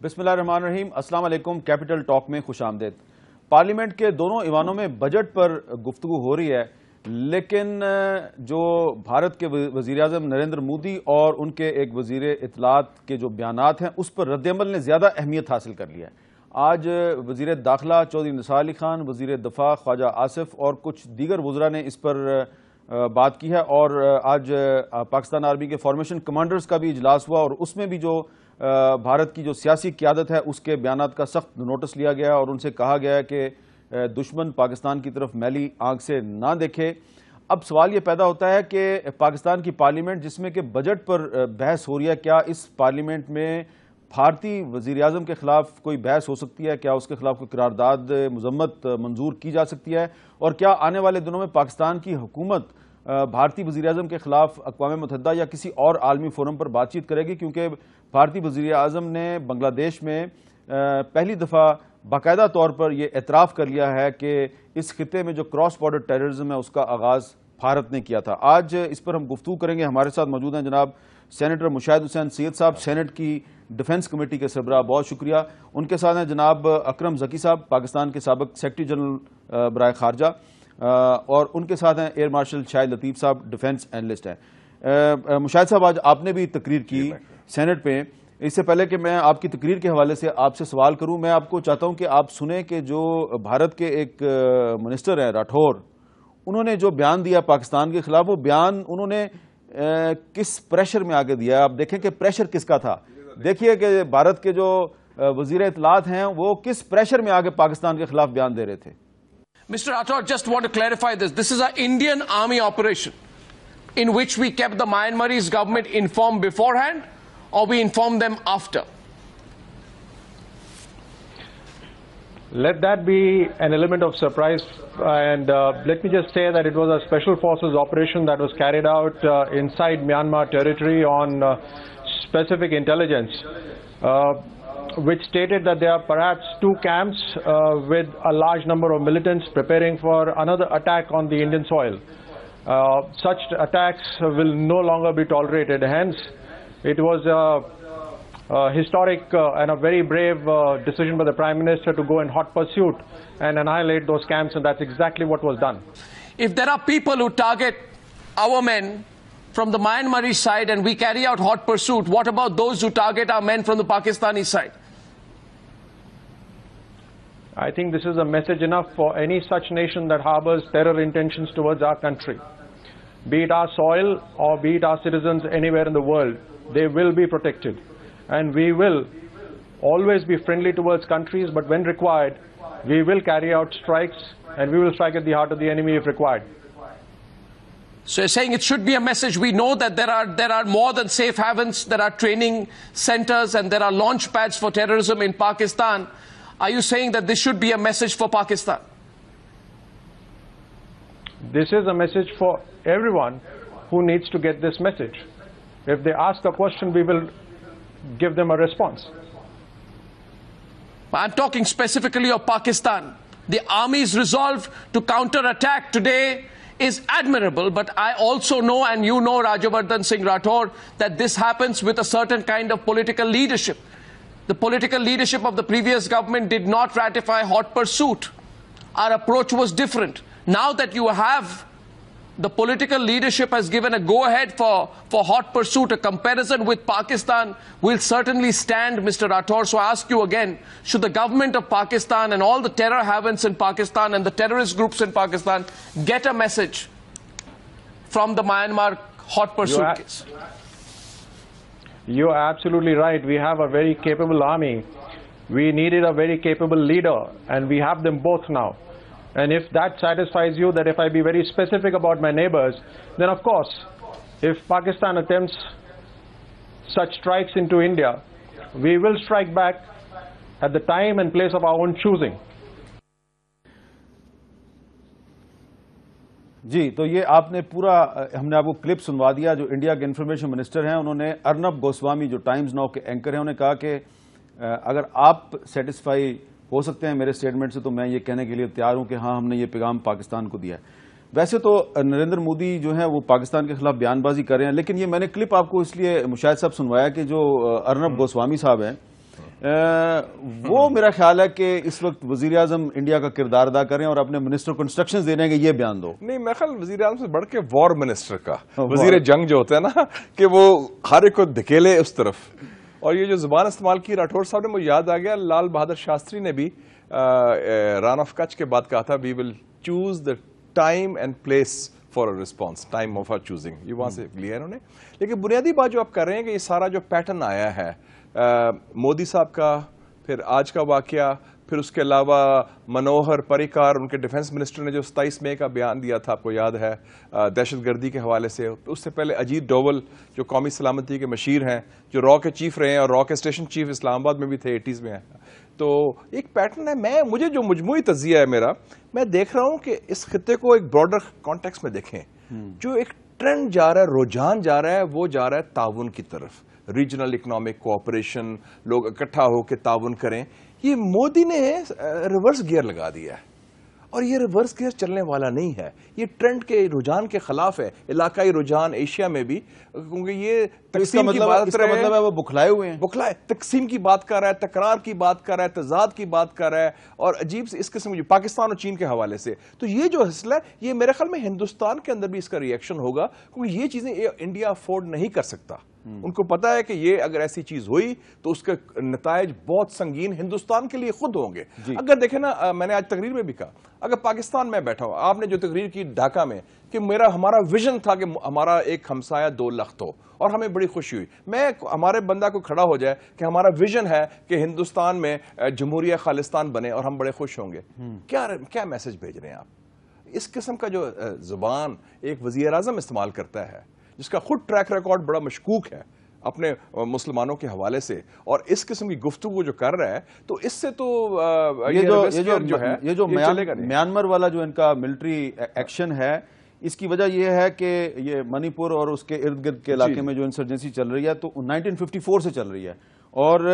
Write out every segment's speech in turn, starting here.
بسم اللہ الرحمن الرحیم. السلام علیکم. کیپٹل ٹاک میں خوش آمدید. پارلیمنٹ کے دونوں ایوانوں میں بجٹ پر گفتگو ہو رہی ہے، لیکن جو بھارت کے وزیر اعظم نریندر مودی اور ان کے ایک وزیر اطلاعات کے جو بیانات ہیں اس پر رد عمل نے زیادہ اہمیت حاصل کر لیا ہے. آج وزیر داخلہ چودھری نثار علی خان، وزیر دفاع خواجہ آصف اور کچھ دیگر وزراء نے اس پر بات کی ہے، اور آج پاکستان آرمی کے فارمیشن کمانڈرز کا بھی اجلاس ہوا اور اس میں بھی جو بھارت کی جو سیاسی قیادت ہے اس کے بیانات کا سخت نوٹس لیا گیا اور ان سے کہا گیا ہے کہ دشمن پاکستان کی طرف میلی آنکھ سے نہ دیکھے. اب سوال یہ پیدا ہوتا ہے کہ پاکستان کی پارلیمنٹ جس میں کہ بجٹ پر بحث ہو رہی ہے، کیا اس پارلیمنٹ میں بھارتی وزیر اعظم کے خلاف کوئی بحث ہو سکتی ہے؟ کیا اس کے خلاف کوئی قرارداد مذمت منظور کی جا سکتی ہے؟ اور کیا آنے والے دنوں میں پاکستان کی حکومت بھارتی وزیر اعظم کے خلاف اقوام متحدہ یا کسی اور عالمی فورم پر بات چیت کرے گی؟ کیونکہ بھارتی وزیر اعظم نے بنگلہ دیش میں پہلی دفعہ باقاعدہ طور پر یہ اعتراف کر لیا ہے کہ اس خطے میں جو کراس بارڈر ٹیررزم ہے اس کا آغاز بھارت نے کیا تھا. آج اس پر ہم گفتگو کریں گے. ہمارے ساتھ موجود ہیں جناب سینیٹر مشاہد حسین سید صاحب، سینٹ کی ڈیفنس کمیٹی کے سربراہ، بہت شکریہ. ان کے ساتھ ہیں جناب اکرم ذکی صاحب، پاکستان کے سابق سیکرٹری جنرل برائے خارجہ، اور ان کے ساتھ ہیں ایئر مارشل شاہد لطیف صاحب، ڈیفنس اینالسٹ ہیں. مشاہد صاحب، آج آپ نے بھی تقریر کی سینٹ پہ. اس سے پہلے کہ میں آپ کی تقریر کے حوالے سے آپ سے سوال کروں، میں آپ کو چاہتا ہوں کہ آپ سنیں کہ جو بھارت کے ایک منسٹر ہیں راٹھور، انہوں نے جو بیان دیا پاکستان کے خلاف، وہ بیان انہوں نے کس پریشر میں آگے دیا ہے. آپ دیکھیں کہ پریشر کس کا تھا. دیکھیے کہ بھارت کے جو وزیر اطلاعات ہیں وہ کس پریشر میں آگے پاکستان کے خلاف بیان دے رہے تھے. Mr. Rathore, just want to clarify this. This is an Indian army operation in which we kept the Myanmarese government informed beforehand, or we informed them after? Let that be an element of surprise, and let me just say that it was a special forces operation that was carried out inside Myanmar territory on specific intelligence, which stated that there are perhaps two camps with a large number of militants preparing for another attack on the Indian soil. Such attacks will no longer be tolerated. Hence, it was a historic and a very brave decision by the Prime Minister to go in hot pursuit and annihilate those camps, and that's exactly what was done. If there are people who target our men from the Myanmar side and we carry out hot pursuit, what about those who target our men from the Pakistani side? I think this is a message enough for any such nation that harbors terror intentions towards our country. Be it our soil or be it our citizens anywhere in the world, they will be protected. And we will always be friendly towards countries, but when required, we will carry out strikes and we will strike at the heart of the enemy if required. So you're saying it should be a message. We know that there are more than safe havens, there are training centers and there are launch pads for terrorism in Pakistan. Are you saying that this should be a message for Pakistan? This is a message for everyone who needs to get this message. If they ask a question, we will give them a response. I'm talking specifically of Pakistan. The army's resolve to counter-attack today is admirable, but I also know, and you know, Rajyavardhan Singh Rathore, that this happens with a certain kind of political leadership. The political leadership of the previous government did not ratify hot pursuit. Our approach was different. Now that you have the political leadership has given a go-ahead for hot pursuit, a comparison with Pakistan will certainly stand, Mr. Rathore. So I ask you again, should the government of Pakistan and all the terror havens in Pakistan and the terrorist groups in Pakistan get a message from the Myanmar hot pursuit case? You're absolutely right. We have a very capable army. We needed a very capable leader, and we have them both now. And if that satisfies you, that if I be very specific about my neighbors, then of course, if Pakistan attempts such strikes into India, we will strike back at the time and place of our own choosing. جی، تو یہ آپ نے پورا، ہم نے آپ کو clip سنوا دیا. جو انڈیا کے انفارمیشن منسٹر ہیں انہوں نے، ارنب گوسوامی جو ٹائمز ناؤ کے اینکر ہیں، انہوں نے کہا کہ اگر آپ سیٹسفائی ہو سکتے ہیں میرے سٹیٹمنٹ سے تو میں یہ کہنے کے لیے تیار ہوں کہ ہاں ہم نے یہ پیغام پاکستان کو دیا ہے. ویسے تو نریندر مودی جو ہیں وہ پاکستان کے خلاف بیان بازی کر رہے ہیں، لیکن یہ میں نے کلپ آپ کو اس لیے مشاہد صاحب سنوایا کہ جو ارنب گوسوامی صاحب ہیں وہ میرا خیال ہے کہ اس وقت وزیر اعظم انڈیا کا کردار ادا کریں اور اپنے منسٹر کو انسٹرکشنز دے رہے ہیں کہ یہ بیان دو. نہیں، میرا خیال وزیر اعظم سے بڑھ کے وار منسٹر کا، وزیر جنگ جو ہوتا ہے نا، کہ وہ ہر ایک کو دھکیلے اس طرف. اور یہ جو زبان استعمال کی راٹھور صاحب نے، مجھے یاد آ گیا لال بہادر شاستری نے بھی ران آف کچھ کے بعد کہا تھا، we will choose the time and place for a response, time of our choosing, یہ وہاں سے لیا انہوں نے. لیکن بنیادی بات جو آپ کر رہے ہیں کہ یہ سارا جو پیٹرن آیا ہے مودی صاحب کا، پھر آج کا واقعہ، پھر اس کے علاوہ منوہر پریکار، ان کے ڈیفنس منسٹر نے جو 27 مئی کا بیان دیا تھا، آپ کو یاد ہے، دہشت گردی کے حوالے سے. اس سے پہلے اجیت ڈوول جو قومی سلامتی کے مشیر ہیں، جو را کے چیف رہے ہیں اور را کے اسٹیشن چیف اسلام آباد میں بھی تھے 80s میں. تو ایک پیٹرن ہے. مجھے جو مجموعی تجزیہ ہے میرا، میں دیکھ رہا ہوں کہ اس خطے کو ایک براڈر کانٹیکس میں دیکھیں. جو ایک ٹرینڈ جا رہا ہے، رجحان جا رہا ہے، وہ جا رہا ہے تعاون کی طرف، ریجنل اکنامک کوآپریشن، لوگ اکٹھا ہو کے تعاون کریں. یہ مودی نے ریورس گیئر لگا دیا ہے، اور یہ ریورس گیئر چلنے والا نہیں ہے. یہ ٹرینڈ کے رجحان کے خلاف ہے، علاقائی رجحان ایشیا میں بھی، کیونکہ یہ تقسیم کی بات اس کا مطلب ہے وہ بکھلائے ہوئے ہیں، بکھلائے تقسیم کی بات کر رہا ہے، تکرار کی بات کر رہا ہے، تضاد کی بات کر رہا ہے، اور عجیب سے اس قسم کی پاکستان اور چین کے حوالے سے. تو یہ جو حصلہ ہے، یہ میرے خیال میں ہندوستان کے اندر بھی اس کا ریئیکشن ہوگا، کیونکہ یہ چیزیں انڈیا افورڈ نہیں کر سکتا. ان کو پتا ہے کہ یہ اگر ایسی چیز ہوئی تو اس کے نتائج بہت سنگین ہندوستان کے لیے خود ہوں گے. اگر دیکھیں نا، میں نے آج تقریر میں بھی کہا، اگر پاکستان میں بیٹھا ہوں، آپ نے جو تقریر کی ڈھاکہ میں کہ ہمارا ویژن تھا کہ ہمارا ایک ہمسایہ 2 لخت ہو، اور ہمیں بڑی خوشی ہوئی. ہمارے بندہ کو کھڑا ہو جائے کہ ہمارا ویژن ہے کہ ہندوستان میں جمہوریہ خالصتان بنے اور ہم بڑے خوش ہوں گے. کیا میسج بھیج رہے ہیں آپ؟ اس قسم کا جو زبان ایک وزیر اعظم استعمال کرتا ہے، جس کا خود ٹریک ریکارڈ بڑا مشکوک ہے اپنے مسلمانوں کے حوالے سے، اور اس قسم کی گفتگو جو کر رہا ہے، تو اس سے تو یہ جو میانمار والا جو ان کا ملٹری ایکشن ہے، اس کی وجہ یہ ہے کہ یہ منی پور اور اس کے ارد گرد کے علاقے میں جو انسرجنسی چل رہی ہے تو 1954 سے چل رہی ہے، اور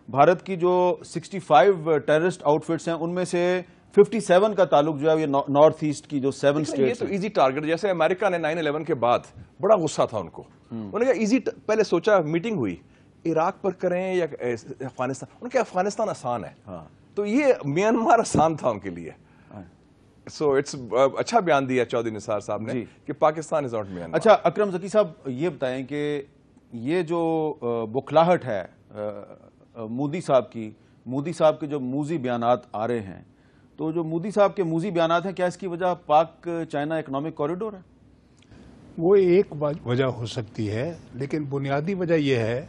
بھارت کی جو 65 ٹیررسٹ آؤٹ فٹس ہیں ان میں سے 57 کا تعلق جو ہے یہ نارتھ ایسٹ کی جو 7 اسٹیٹس. یہ تو ایزی ٹارگٹ، جیسے امریکہ نے 9/11 کے بعد بڑا غصہ تھا ان کو، انہوں نے کہا ایزی، پہلے سوچا میٹنگ ہوئی عراق پر کریں یا افغانستان، انہوں نے کہا افغانستان آسان ہے، تو یہ میانمار آسان تھا ان کے لیے. سو اٹس اچھا بیان دیا چودھری نثار صاحب نے کہ پاکستان از ناٹ میانمار. اچھا اکرم ذکی صاحب، یہ بتائیں کہ یہ جو بکھلاہٹ ہے مودی صاحب کے جو موذی بیانات آ رہے ہیں، تو جو مودی صاحب کے موذی بیانات ہیں، کیا اس کی وجہ پاک چائنا اکنامک کوریڈور ہے؟ وہ ایک وجہ ہو سکتی ہے، لیکن بنیادی وجہ یہ ہے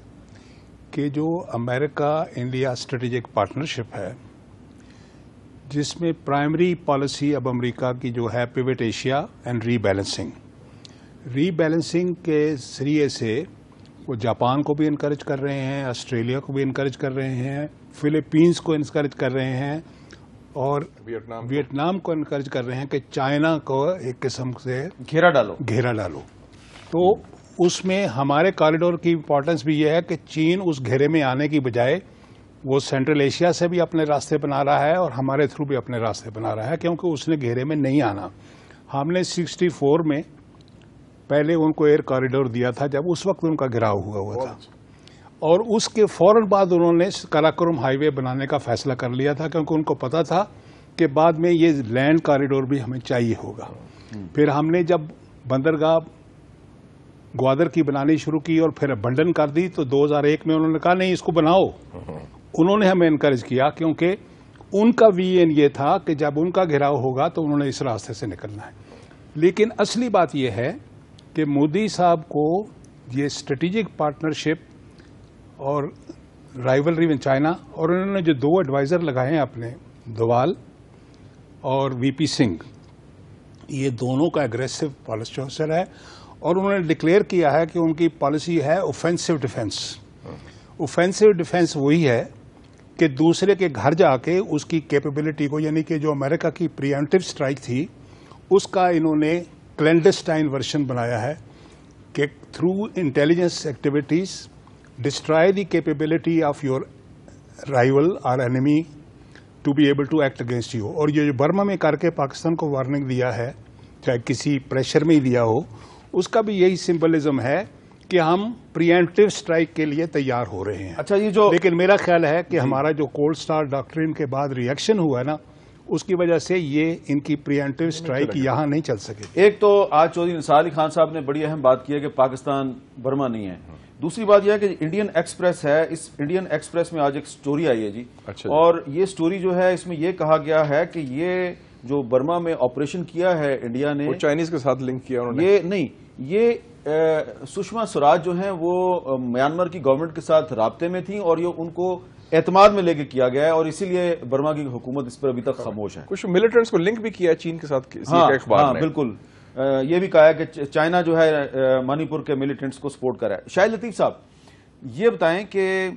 کہ جو امریکہ انڈیا اسٹریٹجک پارٹنرشپ ہے، جس میں پرائمری پالیسی اب امریکہ کی جو ہے pivot Asia and rebalancing کے ذریعے سے وہ جاپان کو بھی انکریج کر رہے ہیں، آسٹریلیا کو بھی انکریج کر رہے ہیں، فلپینز کو انکریج کر رہے ہیں، اور ویتنام کو انکریج کر رہے ہیں کہ چائنا کو ایک قسم سے گھیرا ڈالو. تو اس میں ہمارے کاریڈور کی امپورٹنس بھی یہ ہے کہ چین اس گھیرے میں آنے کی بجائے وہ سینٹرل ایشیا سے بھی اپنے راستے بنا رہا ہے اور ہمارے تھرو بھی اپنے راستے بنا رہا ہے، کیونکہ اس نے گھیرے میں نہیں آنا. ہم نے 64 میں پہلے ان کو ایئر کاریڈور دیا تھا جب اس وقت ان کا گھیراؤ ہوا تھا، اور اس کے فوراً بعد انہوں نے کراکرم ہائی وے بنانے کا فیصلہ کر لیا تھا، کیونکہ ان کو پتا تھا کہ بعد میں یہ لینڈ کاریڈور بھی ہمیں چاہیے ہوگا. پھر ہم نے جب بندرگاہ گوادر کی بنانی شروع کی اور پھر بنڈن کر دی، تو 2001 میں انہوں نے کہا نہیں اس کو بناؤ. انہوں نے ہمیں انکریج کیا، کیونکہ ان کا ویژن یہ تھا کہ جب ان کا گھیراؤ ہوگا تو انہوں نے اس راستے سے نکلنا ہے. لیکن اصلی بات یہ ہے کہ مودی صاحب کو یہ اسٹریٹجک پارٹنرشپ اور رائیولری ود چائنا، اور انہوں نے جو 2 ایڈوائزر لگائے ہیں اپنے، دوال اور وی پی سنگھ، یہ دونوں کا اگریسو پالیسی ہے، اور انہوں نے ڈکلیئر کیا ہے کہ ان کی پالیسی ہے اوفینسو ڈیفense. اوفینسو ڈیفense وہی ہے کہ دوسرے کے گھر جا کے اس کی کیپیبلٹی کو، یعنی کہ جو امریکہ کی پریمپٹیو اسٹرائک تھی اس کا انہوں نے کلینڈسٹائن ورژن بنایا ہے کہ through intelligence activities destroy the capability of your rival or enemy to be able to act against you. اور یہ جو برما میں کر کے پاکستان کو وارننگ دیا ہے، چاہے کسی پریشر میں ہی دیا ہو، اس کا بھی یہی سمبلزم ہے کہ ہم پریمپٹیو سٹرائک کے لیے تیار ہو رہے ہیں. اچھا یہ جو لیکن میرا خیال ہے کہ ہمارا جو کولڈ اسٹار ڈاکٹرین کے بعد ریئیکشن ہوا ہے نا, اس کی وجہ سے یہ ان کی پریمپٹیو سٹرائک یہاں نہیں چل سکے. ایک تو آج چودھری نثار علی خان صاحب نے بڑی اہم بات کی ہے کہ پاکستان برما نہیں ہے. دوسری بات یہ ہے کہ انڈین ایکسپریس ہے, اس انڈین ایکسپریس میں آج ایک سٹوری آئی ہے جی, اور یہ سٹوری جو ہے اس میں یہ کہا گیا ہے کہ یہ جو برما میں آپریشن کیا ہے انڈیا نے, وہ چائنیز کے ساتھ لنک کیا انہوں نے. یہ نہیں, یہ سشما سوراج جو ہیں وہ میانمار کی گورنمنٹ کے ساتھ رابطے میں تھیں اور یہ ان کو اعتماد میں لے کے کیا گیا ہے, اور اسی لیے برما کی حکومت اس پر ابھی تک خاموش ہے. کچھ ملٹرنٹس کو لنک بھی کیا ہے چین کے ساتھ اخبار نے. بالکل, یہ بھی کہا ہے کہ چائنا جو ہے منی پور کے ملیٹنٹس کو سپورٹ کر رہا ہے. شاہد لطیف صاحب یہ بتائیں کہ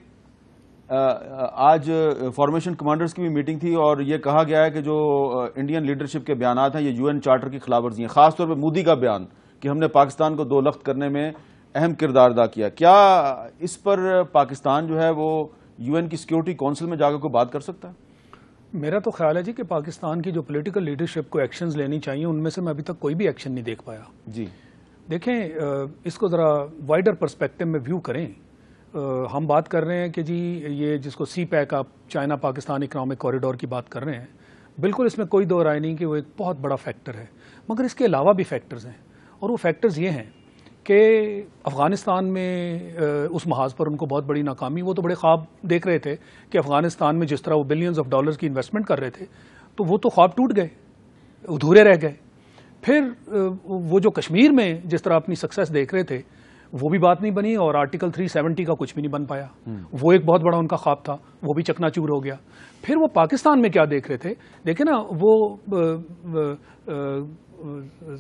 آج فارمیشن کمانڈرز کی بھی میٹنگ تھی اور یہ کہا گیا ہے کہ جو انڈین لیڈرشپ کے بیانات ہیں یہ یو این چارٹر کی خلاف ورزی ہیں, خاص طور پہ مودی کا بیان کہ ہم نے پاکستان کو دو لخت کرنے میں اہم کردار ادا کیا. کیا اس پر پاکستان جو ہے وہ یو این کی سیکیورٹی کونسل میں جا کے کوئی بات کر سکتا ہے؟ میرا تو خیال ہے جی کہ پاکستان کی جو پولیٹیکل لیڈرشپ کو ایکشنز لینی چاہیے ان میں سے میں ابھی تک کوئی بھی ایکشن نہیں دیکھ پایا. جی دیکھیں, اس کو ذرا وائڈر پرسپیکٹو میں ویو کریں. ہم بات کر رہے ہیں کہ جی یہ جس کو سی پیک آپ چائنا پاکستان اکنامک کوریڈور کی بات کر رہے ہیں, بالکل اس میں کوئی دو رائے نہیں کہ وہ ایک بہت بڑا فیکٹر ہے, مگر اس کے علاوہ بھی فیکٹرز ہیں, اور وہ فیکٹرز یہ ہیں کہ افغانستان میں اس محاذ پر ان کو بہت بڑی ناکامی, وہ تو بڑے خواب دیکھ رہے تھے کہ افغانستان میں جس طرح وہ بلینز آف ڈالرز کی انویسٹمنٹ کر رہے تھے تو وہ تو خواب ٹوٹ گئے, ادھورے رہ گئے. پھر وہ جو کشمیر میں جس طرح اپنی سکسیس دیکھ رہے تھے وہ بھی بات نہیں بنی, اور آرٹیکل 370 کا کچھ بھی نہیں بن پایا. وہ ایک بہت بڑا ان کا خواب تھا, وہ بھی چکنا چور ہو گیا. پھر وہ پاکستان میں کیا دیکھ رہے تھے, دیکھیں نا, وہ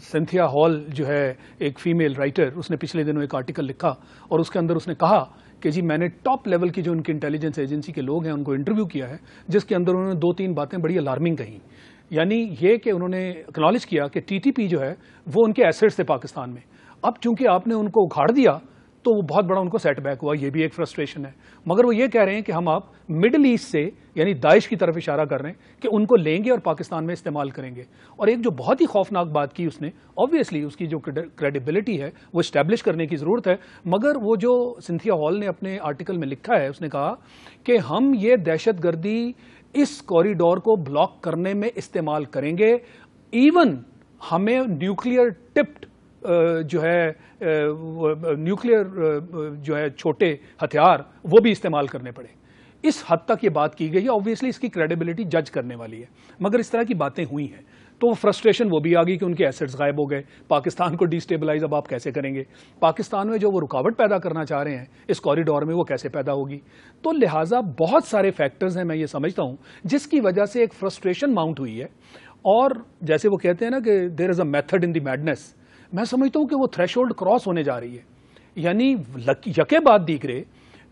سینتھیا ہال جو ہے ایک فیمیل رائٹر, اس نے پچھلے دنوں ایک آرٹیکل لکھا اور اس کے اندر اس نے کہا کہ جی میں نے ٹاپ لیول کی جو ان کی انٹیلیجنس ایجنسی کے لوگ ہیں ان کو انٹرویو کیا ہے, جس کے اندر انہوں نے 2-3 باتیں بڑی الارمنگ کہیں. یعنی یہ کہ انہوں نے اکنالج کیا کہ ٹی ٹی پی جو ہے وہ ان کے ایسٹس تھے پاکستان میں, اب چونکہ آپ نے ان کو اکھاڑ دیا تو وہ بہت بڑا ان کو سیٹ بیک ہوا, یہ بھی ایک فرسٹریشن ہے. مگر وہ یہ کہہ رہے ہیں کہ ہم آپ مڈل ایسٹ سے یعنی داعش کی طرف اشارہ کر رہے ہیں کہ ان کو لیں گے اور پاکستان میں استعمال کریں گے. اور ایک جو بہت ہی خوفناک بات کی اس نے, آبویسلی اس کی جو کریڈیبلٹی ہے وہ اسٹیبلش کرنے کی ضرورت ہے, مگر وہ جو سنتھیا ہال نے اپنے آرٹیکل میں لکھا ہے اس نے کہا کہ ہم یہ دہشت گردی اس کوریڈور کو بلاک کرنے میں استعمال کریں گے, ایون ہمیں نیوکلیئر ٹپڈ جو ہے نیوکلیئر جو ہے چھوٹے ہتھیار وہ بھی استعمال کرنے پڑے. اس حد تک یہ بات کی گئی ہے. آبویسلی اس کی کریڈیبلٹی جج کرنے والی ہے, مگر اس طرح کی باتیں ہوئی ہیں تو فرسٹریشن وہ بھی آ گئی کہ ان کے ایسٹس غائب ہو گئے, پاکستان کو ڈی اسٹیبلائز اب آپ کیسے کریں گے, پاکستان میں جو وہ رکاوٹ پیدا کرنا چاہ رہے ہیں اس کوریڈور میں وہ کیسے پیدا ہوگی. تو لہٰذا بہت سارے فیکٹرز ہیں, میں یہ سمجھتا ہوں جس کی وجہ سے ایک فرسٹریشن ماؤنٹ ہوئی ہے. اور جیسے وہ کہتے ہیں نا کہ دیر از a method in the madness, میں سمجھتا ہوں کہ وہ تھریش ہولڈ کراس ہونے جا رہی ہے. یعنی یکے بعد دیگرے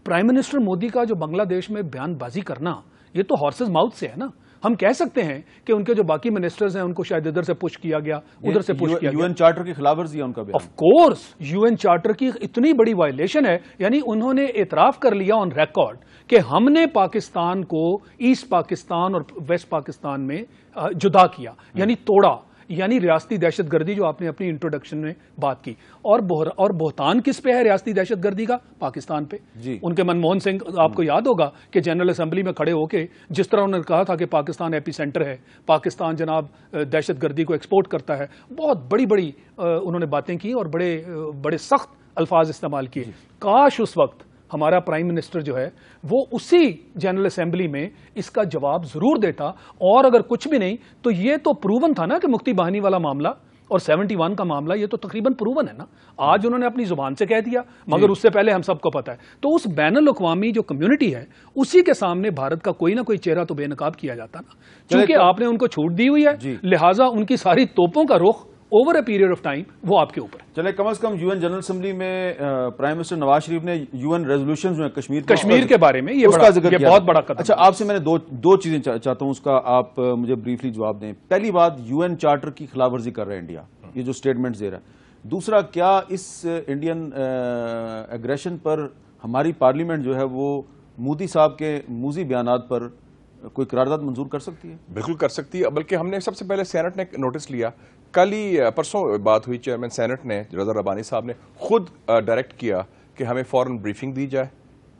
پرائم منسٹر مودی کا جو بنگلہ دیش میں بیان بازی کرنا, یہ تو ہارسز ماؤتھ سے ہے نا. ہم کہہ سکتے ہیں کہ ان کے جو باقی منسٹرز ہیں ان کو شاید ادھر سے پش کیا گیا, ادھر سے پش کیا گیا. یو این چارٹر کی خلاف ورزی ہے ان کا بیان. آف کورس یو این چارٹر کی اتنی بڑی وائلیشن ہے, یعنی انہوں نے اعتراف کر لیا آن ریکارڈ کہ ہم نے پاکستان کو ایسٹ پاکستان اور ویسٹ پاکستان میں جدا کیا, یعنی توڑا, یعنی ریاستی دہشت گردی جو آپ نے اپنی انٹروڈکشن میں بات کی. اور بہتان کس پہ ہے ریاستی دہشت گردی کا؟ پاکستان پہ. ان کے منموہن سنگھ آپ کو یاد ہوگا کہ جنرل اسمبلی میں کھڑے ہو کے جس طرح انہوں نے کہا تھا کہ پاکستان ایپی سینٹر ہے, پاکستان جناب دہشت گردی کو ایکسپورٹ کرتا ہے, بہت بڑی بڑی انہوں نے باتیں کی اور بڑے سخت الفاظ استعمال کیے. کاش اس وقت ہمارا پرائم منسٹر جو ہے وہ اسی جنرل اسمبلی میں اس کا جواب ضرور دیتا, اور اگر کچھ بھی نہیں تو یہ تو پروون تھا نا کہ مفتی بہانی والا معاملہ اور 71 کا معاملہ یہ تو تقریباً پروون ہے نا. آج انہوں نے اپنی زبان سے کہہ دیا, مگر اس سے پہلے ہم سب کو پتا ہے. تو اس بین الاقوامی جو کمیونٹی ہے اسی کے سامنے بھارت کا کوئی نہ کوئی چہرہ تو بے نقاب کیا جاتا نا, چونکہ آپ نے ان کو چھوٹ دی ہوئی ہے, لہٰذا ان کی ساری توپوں کا رخ over a period of time وہ آپ کے اوپر. چلے کم از کم یو این جنرل اسمبلی میں پرائم منسٹر نواز شریف نے یو این ریزولوشنز میں کشمیر کے بارے میں یہ بہت بڑا قدم. اچھا آپ سے میں نے دو چیزیں چاہتا ہوں, اس کا آپ مجھے بریفلی جواب دیں. پہلی بات, یو این چارٹر کی خلاف ورزی کر رہا ہے انڈیا, یہ جو سٹیٹمنٹ دے رہا ہے. دوسرا, کیا اس انڈین ایگریشن پر ہماری پارلیمنٹ جو ہے وہ مودی صاحب کے موذی بیانات پر کوئی قرارداد منظور کر سکتی ہے؟ بالکل کر سکتی ہے, بلکہ ہم نے سب سے پہلے سینٹ نے نوٹس لیا کل ہی پرسوں بات ہوئی، چیئرمین سینٹ نے رضا ربانی صاحب نے خود ڈائریکٹ کیا کہ ہمیں فوراً بریفنگ دی جائے،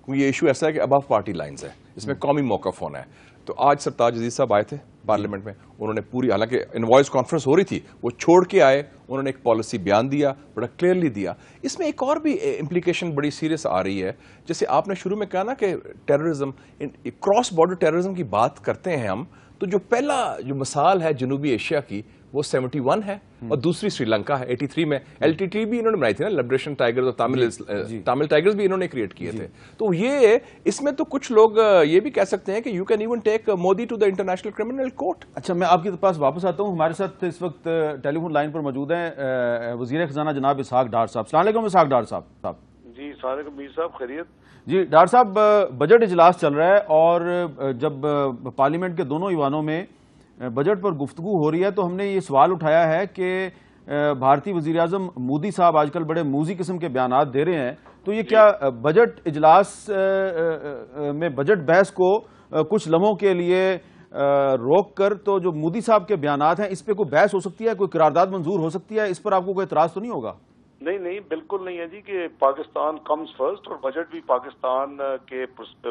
کیونکہ یہ ایشو ایسا ہے کہ ابو پارٹی لائنز ہے، اس میں قومی موقف ہونا ہے. تو آج سرتاج عزیز صاحب آئے تھے پارلیمنٹ میں، انہوں نے پوری، حالانکہ انوائس کانفرنس ہو رہی تھی، وہ چھوڑ کے آئے، انہوں نے ایک پالیسی بیان دیا، بڑا کلیئرلی دیا. اس میں ایک اور بھی امپلیکیشن بڑی سیریس آ رہی ہے، جیسے آپ نے شروع میں کہا نا کہ ٹیررزم، کراس بارڈر ٹیررزم کی بات کرتے ہیں ہم، تو جو پہلا جو مثال ہے جنوبی ایشیا کی وہ 71 ہے، اور دوسری سری لنکا ہے 83 میں. LTT بھی انہوں نے بنائی تھی نا، لبریشن ٹائیگرز اور تامل ٹائیگرز بھی انہوں نے کریٹ کیے تھے. تو یہ اس میں تو کچھ لوگ یہ بھی کہہ سکتے ہیں کہ you can even take Modi to the international criminal court. اچھا، میں آپ کے پاس واپس آتا ہوں. ہمارے ساتھ اس وقت ٹیلی فون لائن پر موجود ہیں وزیر خزانہ جناب اسحاق ڈار صاحب. السلام علیکم اسحاق ڈار صاحب. جی السلام علیکم میر صاحب، خیریت؟ جی ڈار صاحب، بجٹ اجلاس چل رہا ہے اور جب پارلیمنٹ کے دونوں ایوانوں میں بجٹ پر گفتگو ہو رہی ہے تو ہم نے یہ سوال اٹھایا ہے کہ بھارتی وزیر اعظم مودی صاحب آج کل بڑے موذی قسم کے بیانات دے رہے ہیں، تو یہ کیا بجٹ اجلاس میں بجٹ بحث کو کچھ لمحوں کے لیے روک کر تو جو مودی صاحب کے بیانات ہیں اس پہ کوئی بحث ہو سکتی ہے، کوئی قرارداد منظور ہو سکتی ہے؟ اس پر آپ کو کوئی اعتراض تو نہیں ہوگا؟ نہیں بالکل نہیں ہے جی، کہ پاکستان کمز فرسٹ، اور بجٹ بھی پاکستان کے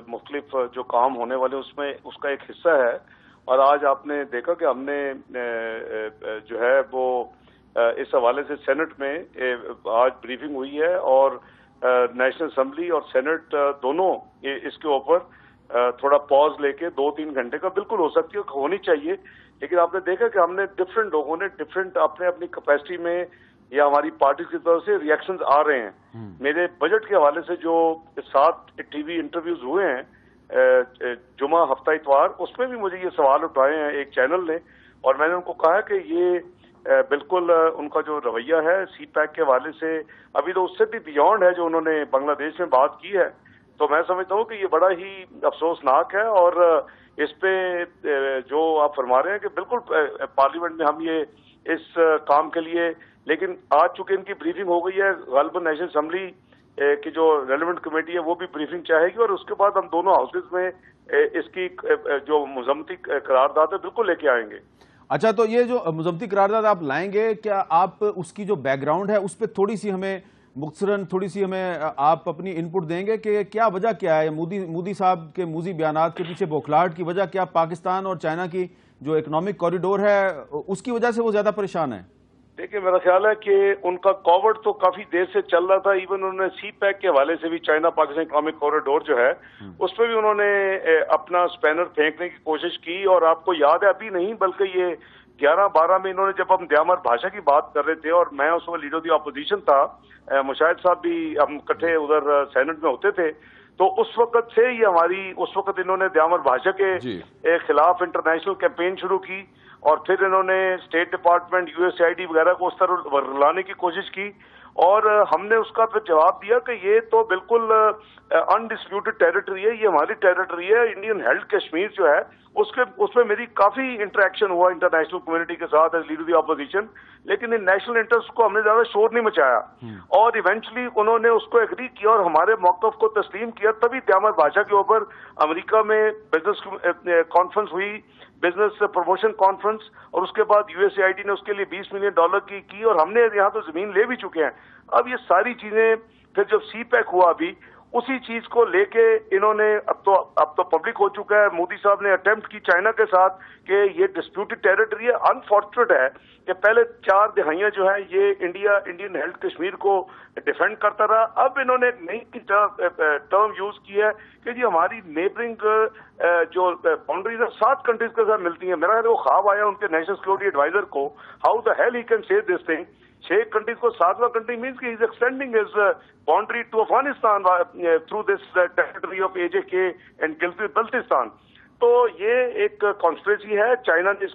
مختلف جو کام ہونے والے اس کا ایک حصہ ہے. اور آج آپ نے دیکھا کہ ہم نے جو ہے وہ اس حوالے سے سینٹ میں آج بریفنگ ہوئی ہے، اور نیشنل اسمبلی اور سینٹ دونوں اس کے اوپر تھوڑا پاز لے کے 2-3 گھنٹے کا بالکل ہو سکتی ہے، ہونی چاہیے. لیکن آپ نے دیکھا کہ ہم نے ڈفرینٹ لوگوں نے ڈفرینٹ اپنی کیپیسٹی میں یا ہماری پارٹی کی طرف سے ریئیکشنز آ رہے ہیں. میرے بجٹ کے حوالے سے جو 7 ٹی وی انٹرویوز ہوئے ہیں جمعہ ہفتہ اتوار، اس میں بھی مجھے یہ سوال اٹھائے ہیں ایک چینل نے، اور میں نے ان کو کہا کہ یہ بالکل ان کا جو رویہ ہے سی پیک کے حوالے سے ابھی تو اس سے بھی بیونڈ ہے جو انہوں نے بنگلہ دیش میں بات کی ہے. تو میں سمجھتا ہوں کہ یہ بڑا ہی افسوسناک ہے، اور اس پہ جو آپ فرما رہے ہیں کہ بالکل پارلیمنٹ میں ہم یہ اس کام کے لیے، لیکن آج چونکہ ان کی بریفنگ ہو گئی ہے، غالباً نیشنل اسمبلی کی جو ریلیونٹ کمیٹی ہے وہ بھی بریفنگ چاہے گی، اور اس کے بعد ہم دونوں ہاؤسز میں اس کی جو مذمتی قرارداد ہے بالکل لے کے آئیں گے. اچھا، تو یہ جو مذمتی قرارداد آپ لائیں گے، کیا آپ اس کی جو بیک گراؤنڈ ہے اس پہ تھوڑی سی ہمیں آپ اپنی ان پٹ دیں گے کہ کیا وجہ کیا ہے مودی صاحب کے موذی بیانات کے پیچھے بوکھلاہٹ کی وجہ کیا پاکستان اور چائنا کی جو اکنامک کوریڈور ہے اس کی وجہ سے وہ زیادہ پریشان ہیں؟ دیکھیں، میرا خیال ہے کہ ان کا کووڈ تو کافی دیر سے چل رہا تھا. ایون انہوں نے سی پیک کے حوالے سے بھی چائنا پاکستان اکنامک کوریڈور جو ہے اس پہ بھی انہوں نے اپنا اسپینر پھینکنے کی کوشش کی. اور آپ کو یاد ہے ابھی نہیں بلکہ یہ 11-12 میں انہوں نے، جب ہم دیامر بھاشا کی بات کر رہے تھے اور میں اس وقت لیڈر دی اپوزیشن تھا، مشاہد صاحب بھی ہم اکٹھے ادھر سینٹ میں ہوتے تھے، تو اس وقت سے ہی اس وقت انہوں نے دیامر بھاشا کے خلاف انٹرنیشنل کیمپین شروع کی، اور پھر انہوں نے اسٹیٹ ڈپارٹمنٹ USAID وغیرہ کو اس طرح لانے کی کوشش کی. اور ہم نے اس کا پھر جواب دیا کہ یہ تو بالکل انڈسپیوٹڈ ٹیریٹری ہے، یہ ہماری ٹیریٹری ہے. انڈین ہیلڈ کشمیر جو ہے اس میں میری کافی انٹریکشن ہوا انٹرنیشنل کمیونٹی کے ساتھ ایز لیڈر دی اپوزیشن، لیکن ان نیشنل انٹرسٹ کو ہم نے زیادہ شور نہیں مچایا، اور ایونچولی انہوں نے اس کو ایگری کیا اور ہمارے موقف کو تسلیم کیا. تبھی دیامر بھاشا کے اوپر امریکہ میں بزنس کانفرنس ہوئی، بزنس پروموشن کانفرنس، اور اس کے بعد USAID نے اس کے لیے $20 ملین کی، اور ہم نے یہاں تو زمین لے بھی چکے ہیں. اب یہ ساری چیزیں پھر جب سی پیک ہوا ابھی اسی چیز کو لے کے انہوں نے اب تو پبلک ہو چکا ہے، مودی صاحب نے اٹیمپٹ کی چائنا کے ساتھ کہ یہ ڈسپیوٹڈ ٹیریٹری ہے. انفارچونیٹ ہے کہ پہلے 4 دہائیاں جو ہیں یہ انڈین ہیلڈ کشمیر کو ڈیفینڈ کرتا رہا. اب انہوں نے ایک نئی ٹرم یوز کی ہے کہ جی ہماری نیبرنگ جو باؤنڈریز ہیں 7 کنٹریز کے ساتھ ملتی ہیں. میرا وہ خواب آیا ان کے نیشنل سیکورٹی ایڈوائزر کو، how the hell he can say this thing. 6 countries کو 7واں کنٹری مینس کہ he is extending his boundary to Afghanistan through this territory of AJK and Baltistan. تو یہ ایک کانسپریسی ہے. چائنا نے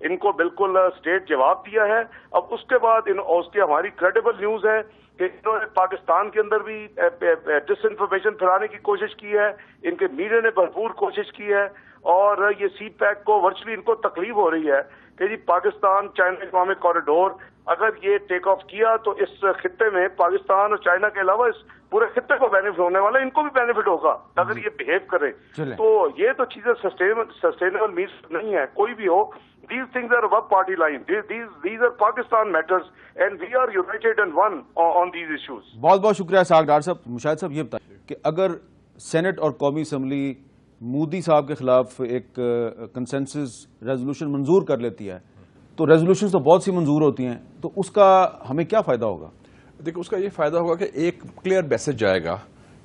ان کو بالکل اسٹیٹ جواب دیا ہے. اب اس کے بعد اس کی ہماری کریڈیبل نیوز ہے کہ انہوں نے پاکستان کے اندر بھی ڈس انفارمیشن پھیلانے کی کوشش کی ہے، ان کے میڈیا نے بھرپور کوشش کی ہے، اور یہ سی پیک کو ورچولی ان کو تکلیف ہو رہی ہے کہ جی پاکستان چائنا اکنامک کوریڈور اگر یہ ٹیک آف کیا تو اس خطے میں پاکستان اور چائنا کے علاوہ اس پورے خطے کو بینیفٹ ہونے والا ہے، ان کو بھی بینیفٹ ہوگا اگر یہ بہیو کرے. تو یہ تو چیزیں سسٹینیبل مینس نہیں ہے. کوئی بھی ہو These things are above party line. These are Pakistan matters, and we are united and one on these issues. بہت بہت شکریہ اسحاق ڈار صاحب. مشاہد صاحب یہ بتائیں کہ اگر سینٹ اور قومی اسمبلی مودی صاحب کے خلاف ایک کنسنسس ریزولوشن منظور کر لیتی ہے تو ریزولوشن تو بہت سی منظور ہوتی ہیں, تو اس کا ہمیں کیا فائدہ ہوگا؟ دیکھو اس کا یہ فائدہ ہوگا کہ ایک کلیئر میسج جائے گا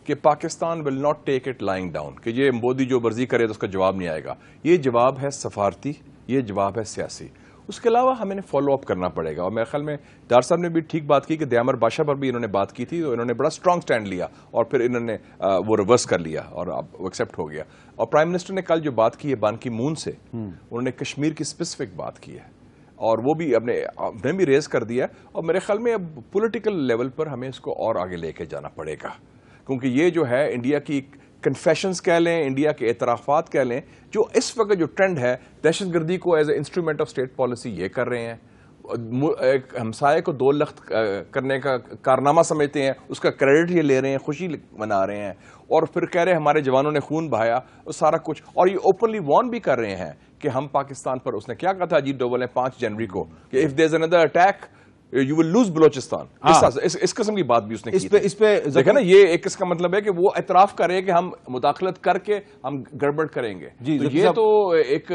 کہ Pakistan will not take it lying down, کہ یہ مودی جو مرضی کرے تو اس کا جواب نہیں آئے گا. یہ جواب ہے سفارتی, یہ جواب ہے سیاسی. اس کے علاوہ ہمیں فالو اپ کرنا پڑے گا. اور میرے خیال میں ڈار صاحب نے بھی ٹھیک بات کی کہ دیامر بادشاہ پر بھی انہوں نے بات کی تھی, تو انہوں نے بڑا اسٹرانگ سٹینڈ لیا اور پھر انہوں نے وہ ریورس کر لیا اور اب وہ ایکسیپٹ ہو گیا. اور پرائم منسٹر نے کل جو بات کی ہے بان کی مون سے, انہوں نے کشمیر کی اسپیسیفک بات کی ہے اور وہ بھی نے بھی ریز کر دیا. اور میرے خیال میں اب پولیٹیکل لیول پر ہمیں اس کو اور آگے لے کے جانا پڑے گا, کیونکہ یہ جو ہے انڈیا کی کنفیشنز کہہ لیں, انڈیا کے اعترافات کہہ لیں, جو اس وقت جو ٹرینڈ ہے دہشت گردی کو as a instrument of state policy یہ کر رہے ہیں, ایک ہمسائے کو دو لخت کرنے کا کارنامہ سمجھتے ہیں, اس کا کریڈٹ یہ لے رہے ہیں, خوشی منا رہے ہیں, اور پھر کہہ رہے ہیں ہمارے جوانوں نے خون بہایا, وہ سارا کچھ. اور یہ اوپنلی وارن بھی کر رہے ہیں کہ ہم پاکستان پر, اس نے کیا کہا تھا اجیت ڈوبل نے 5 جنوری کو, کہ if there is Indian attack you will lose Balochistan. اس قسم کی بات بھی اس نے کی. اس پہ دیکھا نا, یہ ایک اس کا مطلب ہے کہ وہ اعتراف کرے کہ ہم مداخلت کر کے ہم گڑبڑ کریں گے. یہ تو ایک